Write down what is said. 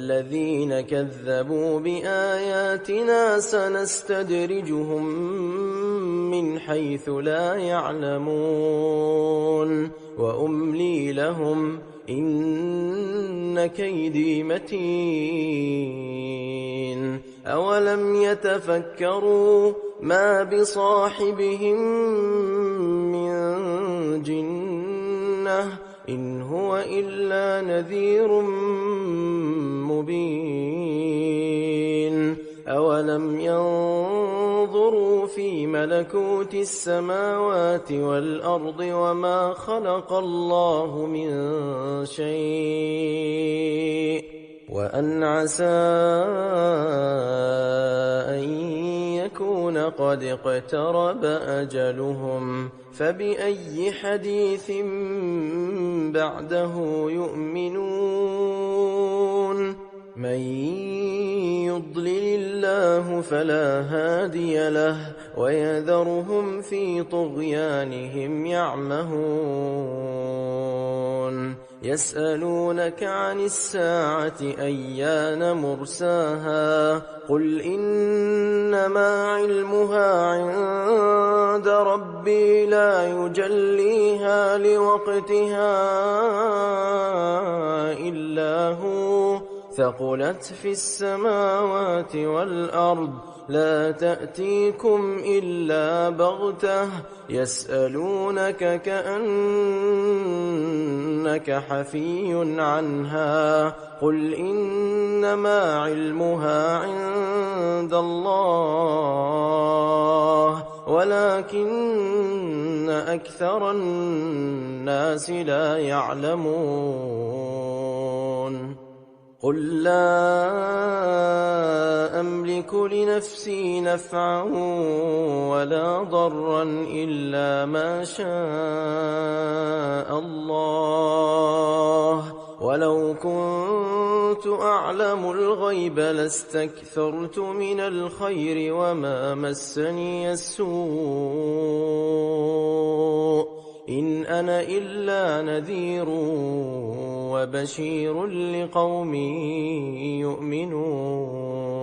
والذين كذبوا بآياتنا سنستدرجهم من حيث لا يعلمون وأملي لهم إن كيدي متين أولم يتفكروا ما بصاحبهم من جنة إن هو إلا نذير مبين أولم ينظروا في ملكوت السماوات والأرض وما خلق الله من شيء وأن عسى أن يكون قد اقترب أجلهم فبأي حديث بعده يؤمنون من يضلل الله فلا هادي له ويذرهم في طغيانهم يعمهون يسألونك عن الساعة أيان مرساها قل إنما علمها عند ربي لا يجليها لوقتها إلا هو ثقلت في السماوات والأرض لا تأتيكم إلا بغتة يسألونك كأنك حفي عنها قل إنما علمها عند الله ولكن أكثر الناس لا يعلمون قل لا أملك لنفسي نفعا ولا ضرا إلا ما شاء الله ولو كنت أعلم الغيب لاستكثرت من الخير وما مسني السوء إن أنا إلا نذير وبشير لقوم يؤمنون